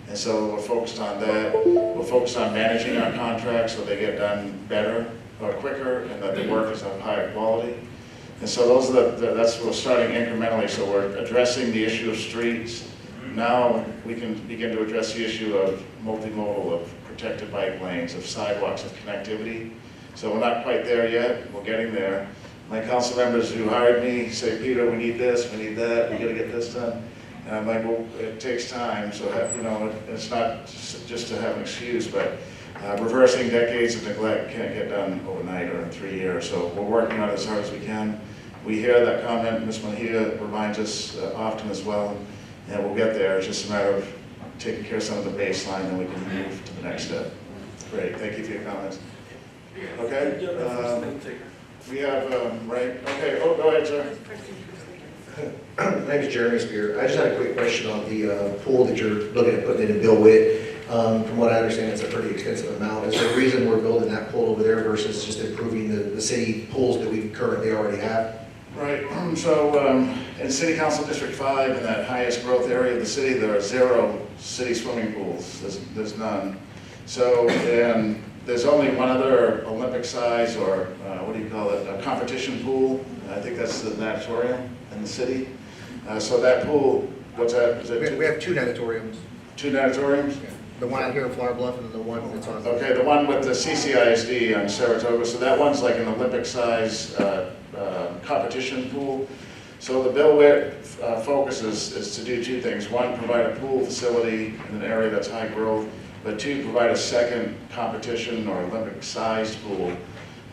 And so we're focused on that. We're focused on managing our contracts so they get done better or quicker, and that the work is of higher quality. And so those are we're starting incrementally. So we're addressing the issue of streets. Now we can begin to address the issue of multimodal, of protected bike lanes, of sidewalks, of connectivity. So we're not quite there yet. We're getting there. my council members who hired me say, Peter, we need this, we need that, we gotta get this done. And I'm like, well, it takes time, so, you know, it's not just to have an excuse, but reversing decades of neglect can't get done overnight or in 3 years, so we're working on it as hard as we can. We hear that comment, Ms. Mejia reminds us often as well, and we'll get there. It's just a matter of taking care of some of the baseline, then we can move to the next step. Great, thank you for your comments. Okay, we have, right, okay, oh, go ahead, sir. My name is Jeremy Spear. I just had a quick question on the pool that you're looking at putting in Bill Witt. From what I understand, it's a pretty expensive amount. Is there a reason we're building that pool over there versus just improving the city pools that we currently already have? Right, so in City Council District 5, in that highest growth area of the city, there are 0 city swimming pools. There's none. So, and there's only one other Olympic size, or what do you call it, a competition pool. I think that's the natatorium in the city. So that pool, what's that? Is it We have 2 natatoriums. 2 natatoriums? Yeah. The one out here in Flower Bluff and then the one that's on. Okay, the one with the CCISD on Saratoga. So that one's like an Olympic size competition pool. So the Bill Witt focus is to do 2 things. 1, provide a pool facility in an area that's high growth, but 2, provide a second competition or Olympic sized pool.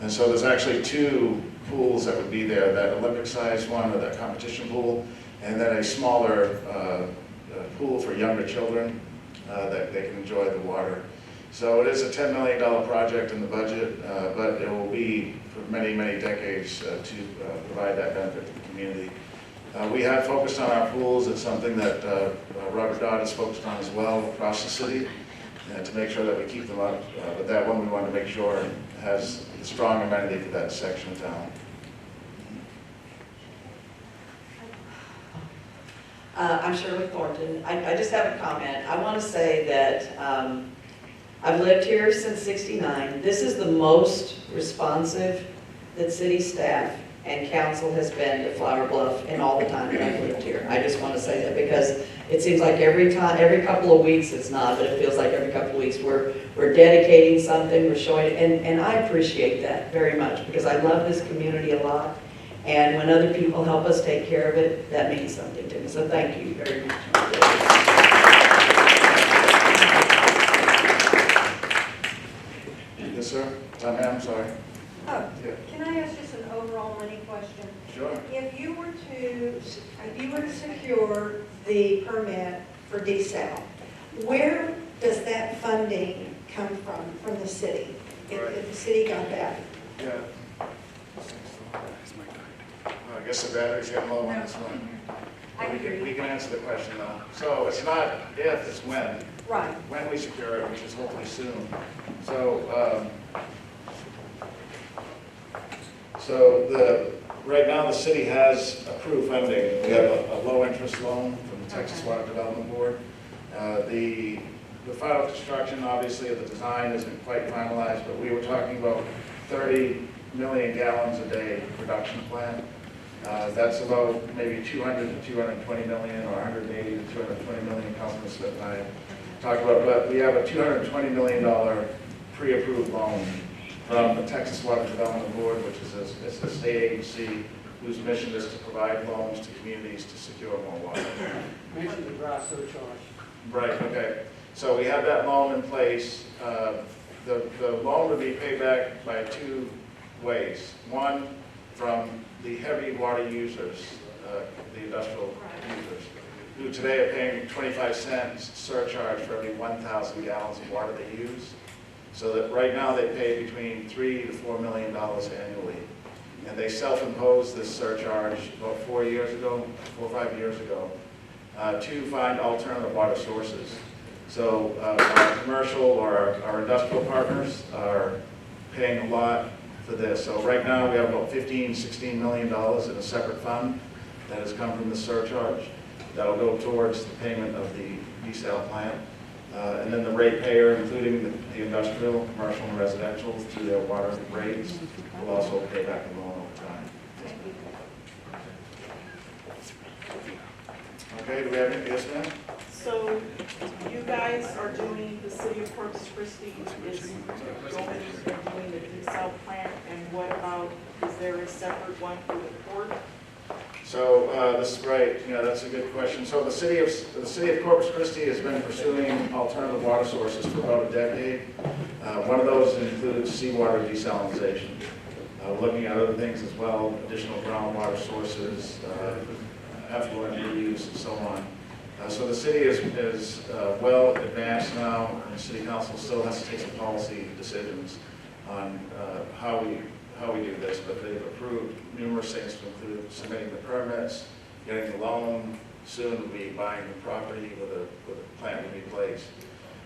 And so there's actually 2 pools that would be there, that Olympic sized one or that competition pool, and then a smaller pool for younger children that they can enjoy the water. So it is a $10 million project in the budget, but it will be for many, many decades to provide that benefit to the community. We have focused on our pools. It's something that Robert Dodd has focused on as well across the city to make sure that we keep them up. But that one we want to make sure has a strong amenity for that section of town. I'm Shirley Thornton. I just have a comment. I want to say that I've lived here since '69. This is the most responsive that city staff and council has been to Flower Bluff in all the time that I've lived here. I just want to say that because it seems like every couple of weeks it's not, but it feels like every couple of weeks we're dedicating something, we're showing it, and I appreciate that very much because I love this community a lot. And when other people help us take care of it, that means something to me. So thank you very much. Yes, sir. Ma'am, sorry. Oh, Yeah. can I ask just an overall money question? Sure. If you were to secure the permit for desal, where does that funding come from the city? If the city got that? Yeah. I guess the battery's getting low on this one. We can answer the question though. So it's not if, it's when. Right. When we secure it, which is hopefully soon. So right now the city has approved funding. We have a low interest loan from the Texas Water Development Board. The final construction, obviously, of the design isn't quite finalized, but we were talking about 30 million gallons a day production plant. That's about maybe 200 to 220 million, or 180 to 220 million, Councilman Smith and I talked about. But we have a $220 million pre-approved loan from the Texas Water Development Board, which is it's a state agency whose mission is to provide loans to communities to secure more water. Mention the dry surcharge. Right, okay. So we have that loan in place. The loan would be paid back by 2 ways. One, from the heavy water users, the industrial users, who today are paying 25 cents surcharge for every 1,000 gallons of water they use. So that right now they pay between $3 to $4 million annually. And they self-imposed this surcharge about 4 or 5 years ago, to find alternative water sources. So our commercial or our industrial partners are paying a lot for this. So right now we have about $16 million in a separate fund that has come from the surcharge. That'll go towards the payment of the desal plant. And then the ratepayer, including the industrial, commercial, and residential, through their water rates, will also pay back the loan over time. Okay, do we have any? Yes, ma'am? So you guys are doing, the city of Corpus Christi is going and doing the desal plant, and what about, is there a separate one for the port? So, this, right, yeah, that's a good question. So the city of Corpus Christi has been pursuing alternative water sources for about a decade. One of those includes seawater desalinization. We're looking at other things as well, additional groundwater sources, effluent reuse, and so on. So the city is well advanced now, and the city council still has to take some policy decisions on how we do this, but they've approved numerous things to include submitting the permits, getting the loan, soon we'll be buying the property with a plan to be placed.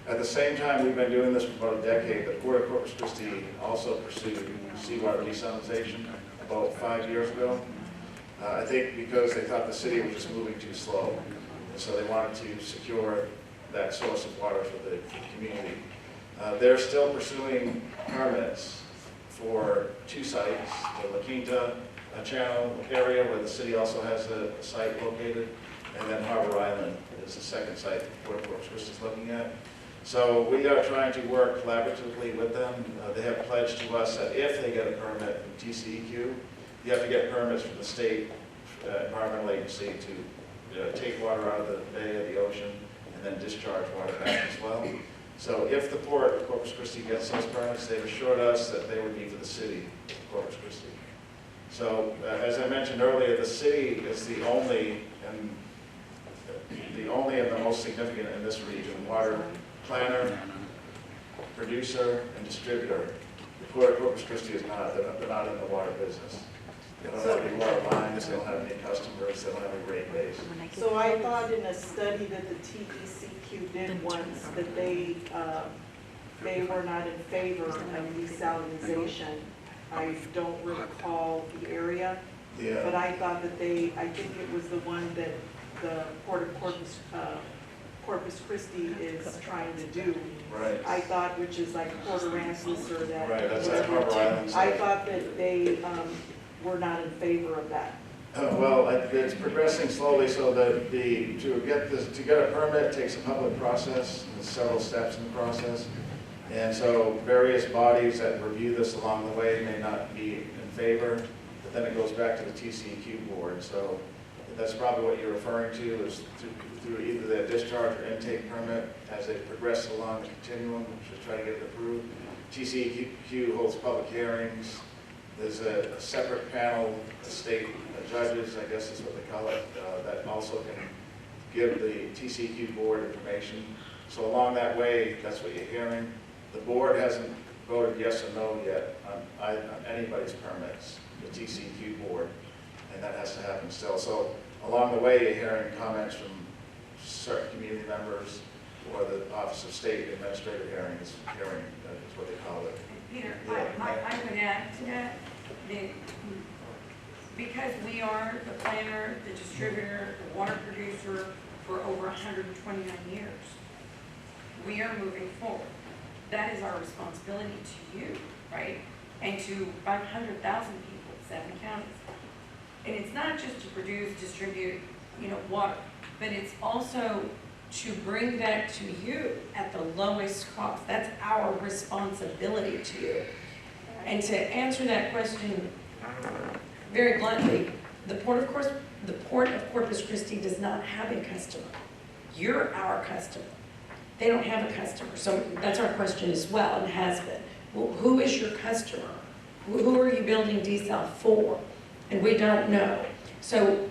At the same time, we've been doing this for about a decade. The Port of Corpus Christi also pursued seawater desalinization about 5 years ago. I think because they thought the city was just moving too slow, and so they wanted to secure that source of water for the community. They're still pursuing permits for 2 sites, the La Quinta Channel area where the city also has a site located, and then Harbor Island is the second site the Port of Corpus Christi is looking at. So we are trying to work collaboratively with them. They have pledged to us that if they get a permit from TCEQ, you have to get permits from the state environmental agency to take water out of the bay or the ocean and then discharge water back as well. So if the Port of Corpus Christi gets those permits, they've assured us that they would be for the city of Corpus Christi. So as I mentioned earlier, the city is the only and the most significant in this region, water planner, producer, and distributor. The Port of Corpus Christi is not, they're not in the water business. They don't have any water lines, they don't have any customers, they don't have any rate base. So I thought in a study that the TECQ did once that they were not in favor of desalinization. I don't recall the area, but I thought that I think it was the one that the Port of Corpus Christi is trying to do. Right. I thought, which is like Port Aransas or that. Right, that's that Harbor Island site. I thought that they were not in favor of that. Well, it's progressing slowly, so that to get a permit takes a public process. There's several steps in the process, and so various bodies that review this along the way may not be in favor, but then it goes back to the TCEQ board. So that's probably what you're referring to, is through either the discharge or intake permit as they progress along the continuum to try to get it approved. TCEQ holds public hearings. There's a separate panel of state judges, I guess is what they call it, that also can give the TCEQ board information. So along that way, that's what you're hearing. The board hasn't voted yes or no yet on anybody's permits, the TCEQ board, and that has to happen still. So along the way, you're hearing comments from certain community members or the Office of State Administrative Hearing is what they call it. Peter, I would add to that, because we are the planner, the distributor, the water producer for over 129 years, we are moving forward. That is our responsibility to you, right? And to 500,000 people, 7 counties. And it's not just to produce, distribute, water, but it's also to bring that to you at the lowest cost. That's our responsibility to you. And to answer that question very bluntly, the Port of Corpus Christi does not have a customer. You're our customer. They don't have a customer. So that's our question as well, and has been. Well, who is your customer? Who are you building desal for? And we don't know. So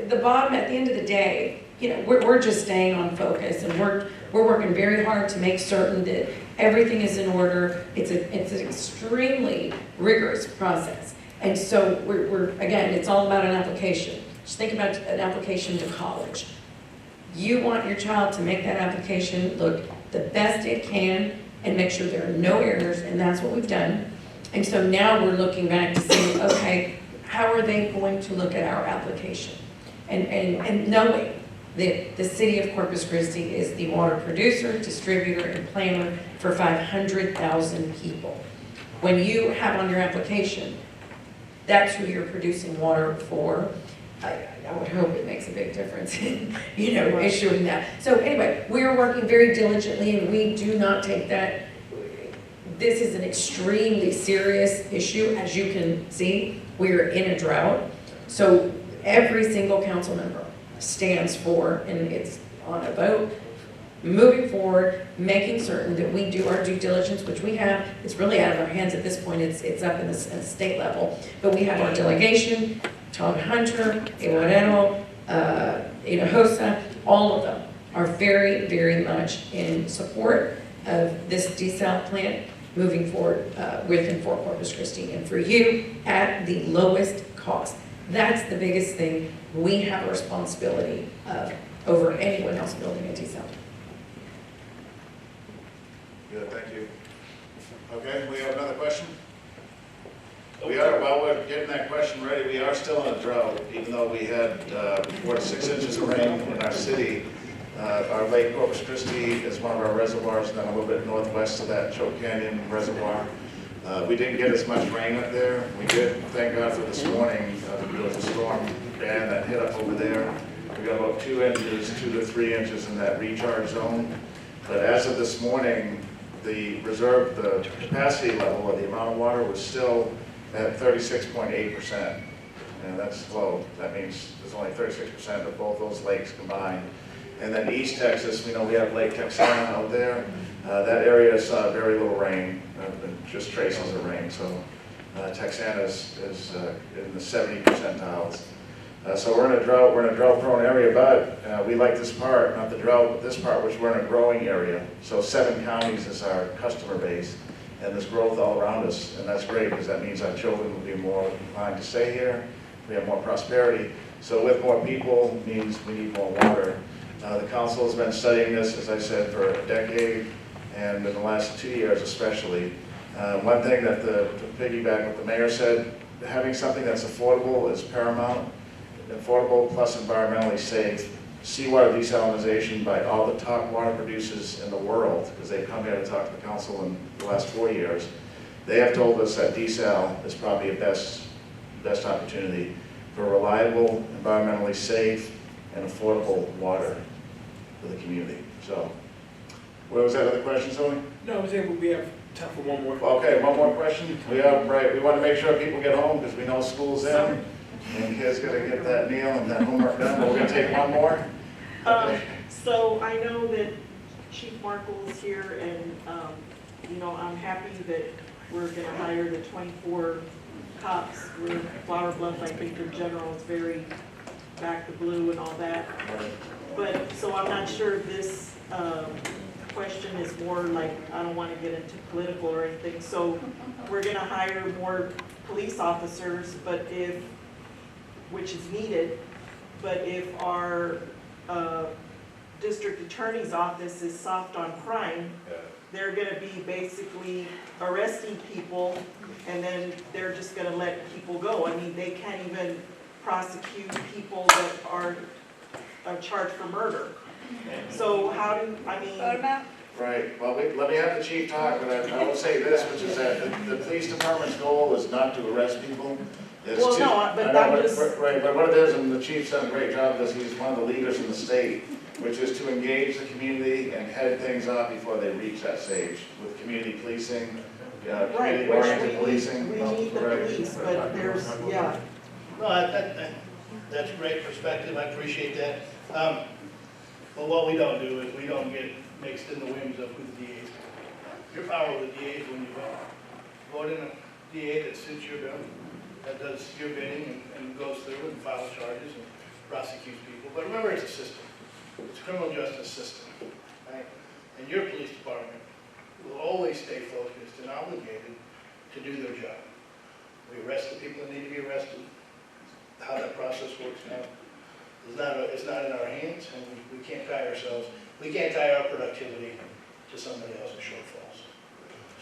the bottom, at the end of the day, we're just staying on focus, and we're working very hard to make certain that everything is in order. It's an extremely rigorous process. And so again, it's all about an application. Just think about an application to college. You want your child to make that application look the best it can and make sure there are no errors, and that's what we've done. And so now we're looking back to see, okay, how are they going to look at our application? And knowing that the city of Corpus Christi is the water producer, distributor, and planner for 500,000 people. When you have on your application, that's who you're producing water for. I would hope it makes a big difference in, issuing that. So anyway, we are working very diligently, and we do not take that this is an extremely serious issue. As you can see, we're in a drought. So every single council member stands for, and it's on a vote, moving forward, making certain that we do our due diligence, which we have. It's really out of our hands at this point. It's up in the state level. But we have our delegation, Tom Hunter, Iwanero, Hinojosa, all of them are very, very much in support of this desal plant moving forward with and for Corpus Christi, and for you at the lowest cost. That's the biggest thing we have a responsibility of over anyone else building a desal. Good, thank you. Okay, we have another question? We are, while we're getting that question ready, we are still in a drought, even though we had 4 to 6 inches of rain in our city. Our Lake Corpus Christi is one of our reservoirs, and then a little bit northwest of that, Choke Canyon Reservoir. We didn't get as much rain up there. We did, thank God for this morning, there was a storm ban that hit up over there. We got about 2 inches, 2 to 3 inches in that recharge zone. But as of this morning, the capacity level of the amount of water was still at 36.8%. And that's low. That means there's only 36% of both those lakes combined. And then East Texas, we know we have Lake Texana out there. That area saw very little rain, just traces of rain. So Texana is in the 70 percentiles. So we're in a drought-prone area, but we like this part, not the drought, but this part, which we're in a growing area. So 7 counties is our customer base, and there's growth all around us, and that's great, because that means our children will be more inclined to stay here. We have more prosperity. So with more people means we need more water. The council has been studying this, as I said, for a decade, and in the last 2 years especially. One thing that to piggyback what the mayor said, having something that's affordable is paramount. Affordable plus environmentally safe. Seawater desalination by all the top water producers in the world, because they've come here to talk to the council in the last 4 years. They have told us that desal is probably a best opportunity for reliable, environmentally safe, and affordable water for the community. So, what was that other question, Tony? No, we have time for one more. Okay, one more question. We want to make sure people get home because we know school's in. And you guys got to get that meal and that homework done, but we're going to take one more. So I know that Chief Markle is here, and I'm happy that we're going to hire the 24 cops. We're Flower Bluff, I think in general, is very back to blue and all that. But so I'm not sure if this question is more like, I don't want to get into political or anything. So we're going to hire more police officers, but which is needed, but if our district attorney's office is soft on crime, they're gonna be basically arresting people, and then they're just gonna let people go. I mean, they can't even prosecute people that are charged for murder. So how do, I mean... Right, well, let me have the chief talk, but I will say this, which is that the police department's goal is not to arrest people. Well, no, but I'm just... Right, but what it is, and the chief's done a great job because he's one of the leaders in the state, which is to engage the community and head things off before they reach that stage with community policing, community-oriented policing. We need the police, but there's, yeah. No, that's great perspective, I appreciate that. But what we don't do is we don't get mixed in the whims of who the DA is. Your power with the DA is when you vote in a DA that suits your bill, that does your bidding and goes through and files charges and prosecutes people. But remember, it's a system. It's a criminal justice system, right? And your police department will always stay focused and obligated to do their job. We arrest the people that need to be arrested. How that process works now it's not in our hands, and we can't tie ourselves. We can't tie our productivity to somebody else's shortfalls.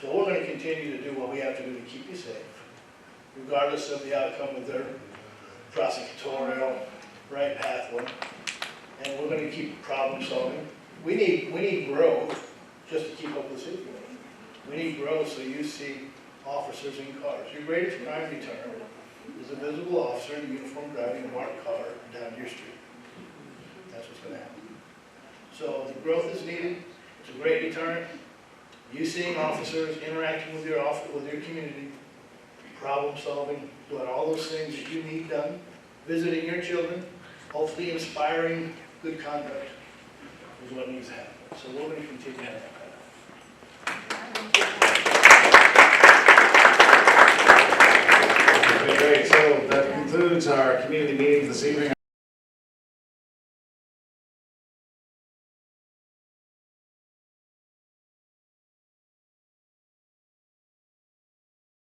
So we're going to continue to do what we have to do to keep you safe, regardless of the outcome of their prosecutorial pathway. And we're going to keep problem solving. We need growth just to keep up with the city. We need growth so you see officers in cars. Your greatest crime deterrent is a visible officer in uniform driving a marked car down your street. That's what's going to happen. So the growth is needed. It's a great deterrent. You seeing officers, interacting with your community, problem solving, doing all those things that you need done, visiting your children, hopefully inspiring good conduct is what needs to happen. So we're going to continue that. Okay, great. So that concludes our community meeting this evening.